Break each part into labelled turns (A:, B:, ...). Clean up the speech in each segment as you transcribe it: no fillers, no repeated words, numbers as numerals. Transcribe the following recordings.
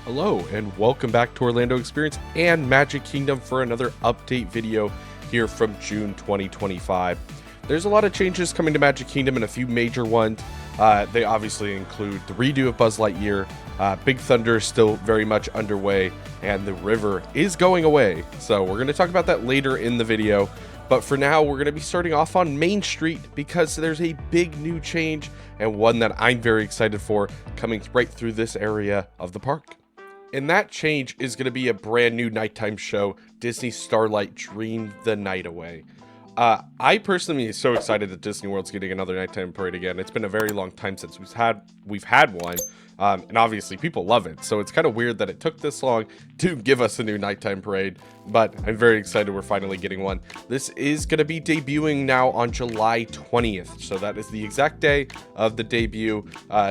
A: Hello and welcome back to Orlando Experience and Magic Kingdom for another update video here from June 2025. There's a lot of changes coming to Magic Kingdom and a few major ones. They obviously include the redo of Buzz Lightyear, Big Thunder is still very much underway, and the river is going away. So we're going to talk about that later in the video. But for now, we're going to be starting off on Main Street because there's a big new change and one that I'm very excited for coming right through this area of the park. And that change is going to be a brand new nighttime show, Disney Starlight Dream the Night Away. I personally am so excited that Disney World's getting another nighttime parade again. It's been a very long time since we've had one, and obviously people love it. So it's kind of weird that it took this long to give us a new nighttime parade, but I'm very excited we're finally getting one. This is going to be debuting now on July 20th, so that is the exact day of the debut.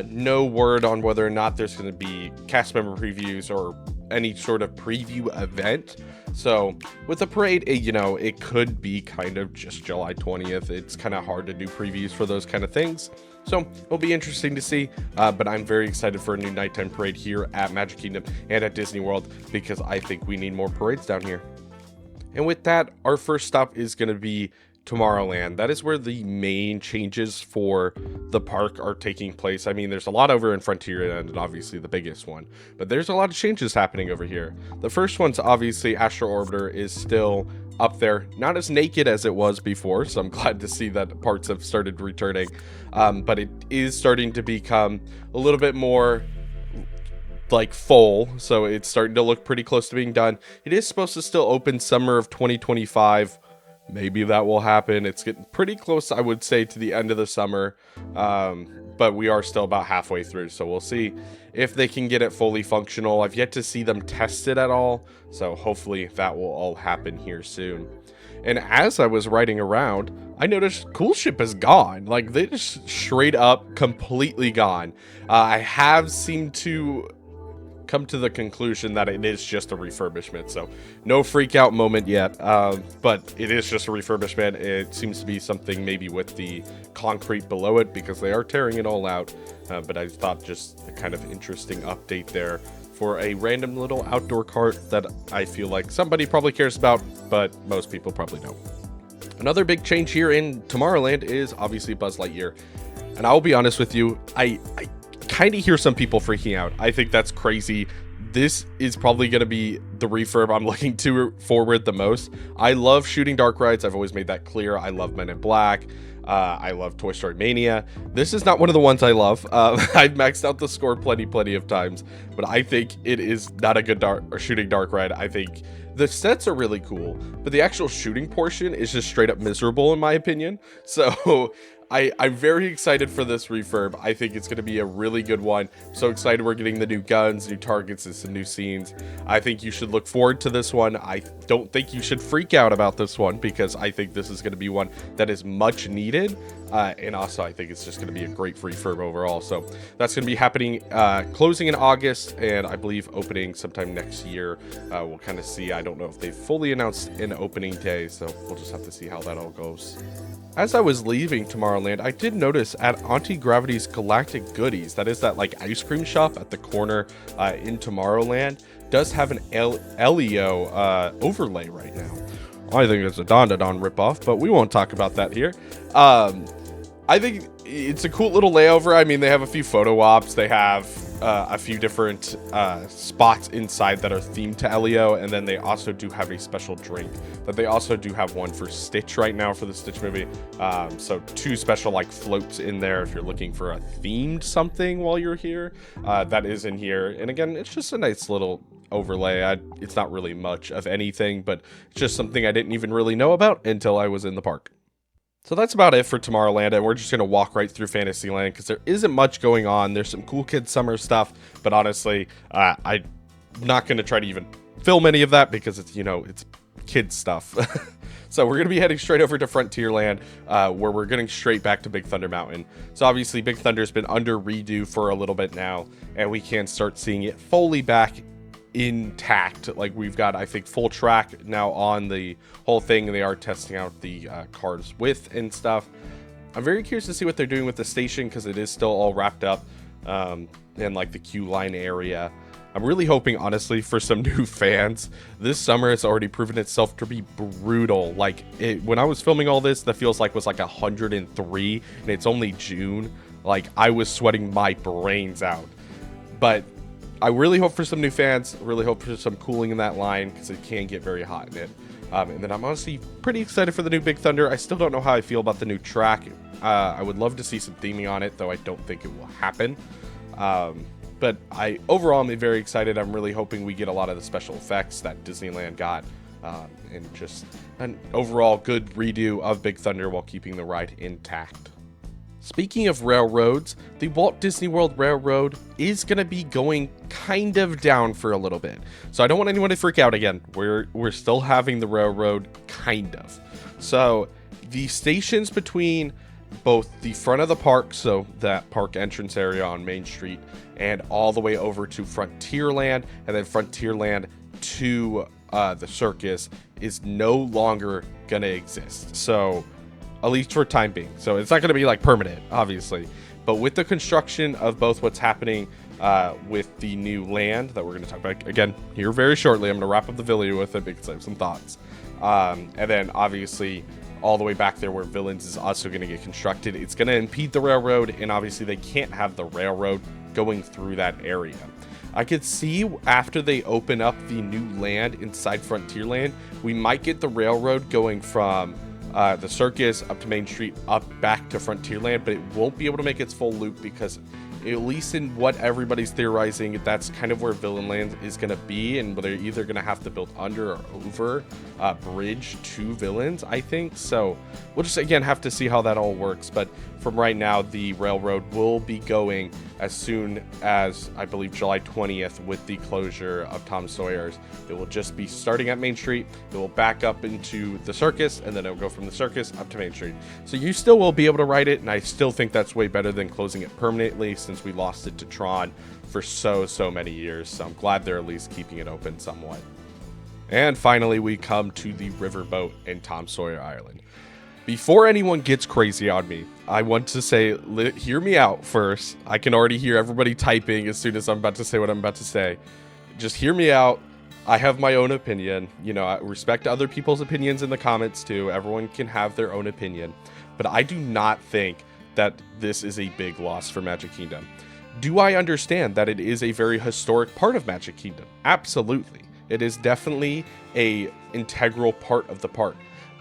A: No word on whether or not there's going to be cast member previews or any sort of preview event. So with the parade, it could be kind of just July 20th. It's kind of hard to do previews for those kind of things. So it'll be interesting to see, but I'm very excited for a new nighttime parade here at Magic Kingdom and at Disney World because I think we need more parades down here. And with that, our first stop is going to be Tomorrowland. That is where the main changes for the park are taking place. I mean, there's a lot over in Frontierland and obviously the biggest one, but there's a lot of changes happening over here. The first one's obviously Astro Orbiter is still up there, not as naked as it was before, so I'm glad to see that parts have started returning, but it is starting to become a little bit more like full, so it's starting to look pretty close to being done. It is supposed to still open summer of 2025. Maybe that will happen. It's getting pretty close, I would say, to the end of the summer, but we are still about halfway through, so we'll see if they can get it fully functional. I've yet to see them test it at all, so hopefully that will all happen here soon. And as I was riding around, I noticed Cool Ship is gone. Like, they just straight up completely gone. I have seemed to come to the conclusion that it is just a refurbishment, so no freak out moment yet, but it is just a refurbishment. It seems to be something maybe with the concrete below it because they are tearing it all out, but I thought just a kind of interesting update there for a random little outdoor cart that I feel like somebody probably cares about, but most people probably don't. Another big change here in Tomorrowland is obviously Buzz Lightyear, and I'll be honest with you, I kind of hear some people freaking out. I think that's crazy. This is probably going to be the refurb I'm looking forward the most. I love shooting dark rides. I've always made that clear. I love Men in Black. I love Toy Story Mania. This is not one of the ones I love. I've maxed out the score plenty of times, but I think it is not a good shooting dark ride. I think the sets are really cool, but the actual shooting portion is just straight up miserable in my opinion. So I'm very excited for this refurb. I think it's going to be a really good one. I'm so excited we're getting the new guns, new targets, and some new scenes. I think you should look forward to this one. I don't think you should freak out about this one because I think this is going to be one that is much needed. And also I think it's just going to be a great refurb overall. So that's going to be happening, closing in August, and I believe opening sometime next year. We'll kind of see. I don't know if they've fully announced an opening day, so we'll just have to see how that all goes. As I was leaving Tomorrowland, I did notice at Auntie Gravity's Galactic Goodies, that is that like ice cream shop at the corner in Tomorrowland, does have an Elio overlay right now. I think it's a Don ripoff, but we won't talk about that here. I think it's a cool little layover. I mean, they have a few photo ops. They have a few different spots inside that are themed to Elio, and then they also do have a special drink. But they also do have one for Stitch right now for the Stitch movie. So two special like floats in there if you're looking for a themed something while you're here. That is in here, and again, it's just a nice little overlay. It's not really much of anything, but it's just something I didn't even really know about until I was in the park. So that's about it for Tomorrowland, and we're just going to walk right through Fantasyland because there isn't much going on. There's some cool kid summer stuff, but honestly, I'm not going to try to even film any of that because it's, it's kids stuff. So we're going to be heading straight over to Frontierland, where we're getting straight back to Big Thunder Mountain. So obviously Big Thunder's been under redo for a little bit now, and we can start seeing it fully back intact. Like, we've got, I think, full track now on the whole thing, and they are testing out the cars width and stuff. I'm very curious to see what they're doing with the station because it is still all wrapped up, and like the queue line area. I'm really hoping, honestly, for some new fans. This summer has already proven itself to be brutal. Like, when I was filming all this, that feels like was like 103, and it's only June. Like, I was sweating my brains out. But I really hope for some new fans. Really hope for some cooling in that line, because it can get very hot in it. And then I'm honestly pretty excited for the new Big Thunder. I still don't know how I feel about the new track. I would love to see some theming on it, though I don't think it will happen. But overall, I'm very excited. I'm really hoping we get a lot of the special effects that Disneyland got, and just an overall good redo of Big Thunder while keeping the ride intact. Speaking of railroads, the Walt Disney World Railroad is going to be going kind of down for a little bit. So I don't want anyone to freak out again. We're still having the railroad, kind of. So the stations between both the front of the park, so that park entrance area on Main Street, and all the way over to Frontierland, and then Frontierland to the circus, is no longer going to exist. So at least for time being. So it's not going to be like permanent, obviously. But with the construction of both what's happening with the new land that we're going to talk about again here very shortly, I'm going to wrap up the video with it because I have some thoughts. And then obviously all the way back there where Villains is also going to get constructed, it's going to impede the railroad, and obviously they can't have the railroad going through that area. I could see after they open up the new land inside Frontierland, we might get the railroad going from the circus up to Main Street, up back to Frontierland, but it won't be able to make its full loop because, at least in what everybody's theorizing, that's kind of where Villain Land is going to be, and they're either going to have to build under or over a bridge to Villains, I think. So we'll just, again, have to see how that all works. But from right now, the railroad will be going as soon as, I believe, July 20th with the closure of Tom Sawyer's. It will just be starting at Main Street. It will back up into the circus, and then it will go from the circus up to Main Street. So you still will be able to ride it, and I still think that's way better than closing it permanently, since we lost it to Tron for so many years. So I'm glad they're at least keeping it open somewhat. And finally, we come to the riverboat in Tom Sawyer Island. Before anyone gets crazy on me, I want to say, hear me out first. I can already hear everybody typing as soon as I'm about to say what I'm about to say. Just hear me out. I have my own opinion. You know, I respect other people's opinions in the comments too. Everyone can have their own opinion. But I do not think that this is a big loss for Magic Kingdom. Do I understand that it is a very historic part of Magic Kingdom? Absolutely. It is definitely a integral part of the park.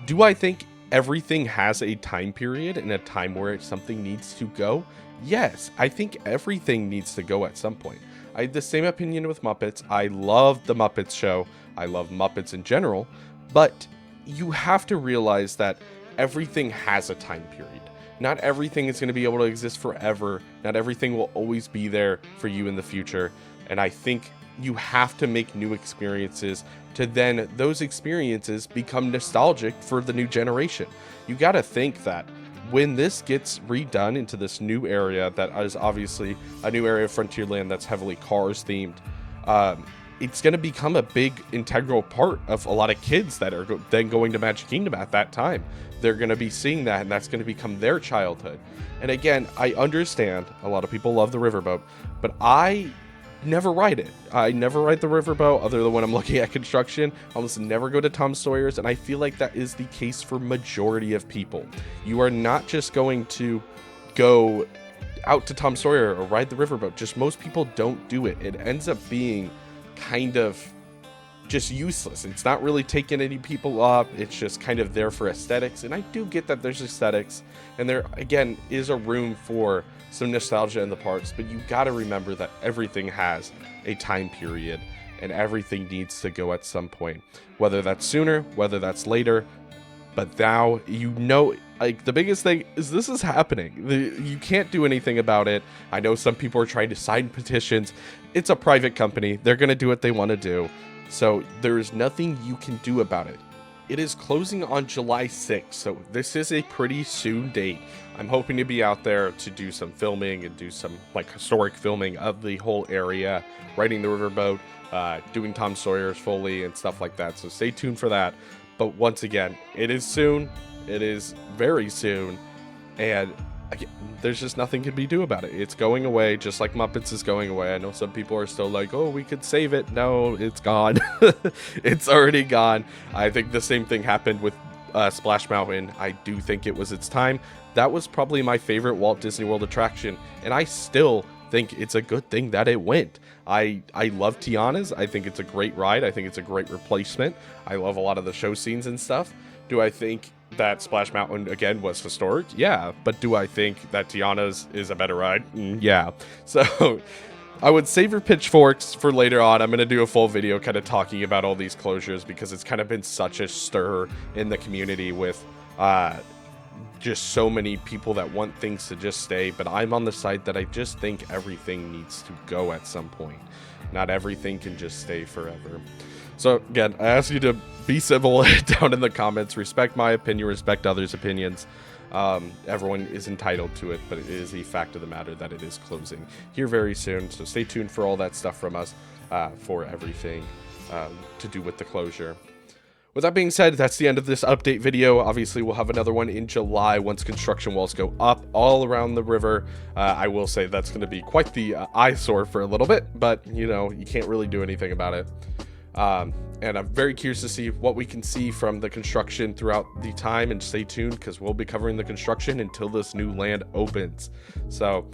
A: Do I think everything has a time period and a time where something needs to go? Yes, I think everything needs to go at some point. I had the same opinion with Muppets. I love the Muppets show. I love Muppets in general, but you have to realize that everything has a time period. Not everything is going to be able to exist forever. Not everything will always be there for you in the future. And I think you have to make new experiences to then those experiences become nostalgic for the new generation. You got to think that when this gets redone into this new area that is obviously a new area of Frontierland that's heavily Cars themed, it's going to become a big integral part of a lot of kids that are then going to Magic Kingdom at that time. They're going to be seeing that, and that's going to become their childhood. And again, I understand a lot of people love the riverboat, but I never ride it. I never ride the riverboat other than when I'm looking at construction. I almost never go to Tom Sawyer's, and I feel like that is the case for majority of people. You are not just going to go out to Tom Sawyer or ride the riverboat. Just most people don't do it. It ends up being kind of just useless. It's not really taking any people up. It's just kind of there for aesthetics. And I do get that there's aesthetics, and there again is a room for some nostalgia in the parks, but you got to remember that everything has a time period and everything needs to go at some point, whether that's sooner, whether that's later. But now, you know, like, the biggest thing is this is happening. You can't do anything about it. I know some people are trying to sign petitions. It's a private company. They're going to do what they want to do. So there is nothing you can do about it. It is closing on July 6th, so this is a pretty soon date. I'm hoping to be out there to do some filming and do some like historic filming of the whole area, riding the riverboat, doing Tom Sawyer's Foley and stuff like that. So stay tuned for that. But once again, it is soon. It is very soon. And there's just nothing can be do about it. It's going away, just like Muppets is going away. I know some people are still like, oh, we could save it. No, it's gone. It's already gone. I think the same thing happened with Splash Mountain. I do think it was its time. That was probably my favorite Walt Disney World attraction, and I still think it's a good thing that it went. I love Tiana's. I think it's a great ride. I think it's a great replacement. I love a lot of the show scenes and stuff. Do I think that Splash Mountain, again, was historic? Yeah. But do I think that Tiana's is a better ride? Yeah. So I would save your pitchforks for later on. I'm going to do a full video kind of talking about all these closures because it's kind of been such a stir in the community with just so many people that want things to just stay. But I'm on the side that I just think everything needs to go at some point. Not everything can just stay forever. So again, I ask you to be civil down in the comments. Respect my opinion, respect others' opinions. Everyone is entitled to it, but it is a fact of the matter that it is closing here very soon. So stay tuned for all that stuff from us for everything to do with the closure. With that being said, that's the end of this update video. Obviously, we'll have another one in July once construction walls go up all around the river. I will say that's going to be quite the eyesore for a little bit, but, you know, you can't really do anything about it. And I'm very curious to see what we can see from the construction throughout the time, and stay tuned because we'll be covering the construction until this new land opens. So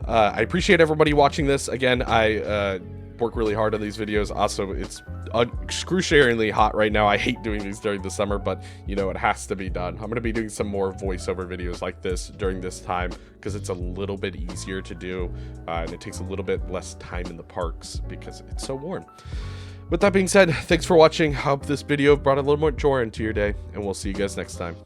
A: I appreciate everybody watching this. Again, I work really hard on these videos. Also, it's excruciatingly hot right now. I hate doing these during the summer, but you know, it has to be done. I'm going to be doing some more voiceover videos like this during this time because it's a little bit easier to do and it takes a little bit less time in the parks because it's so warm. With that being said, thanks for watching. I hope this video brought a little more joy into your day, and we'll see you guys next time.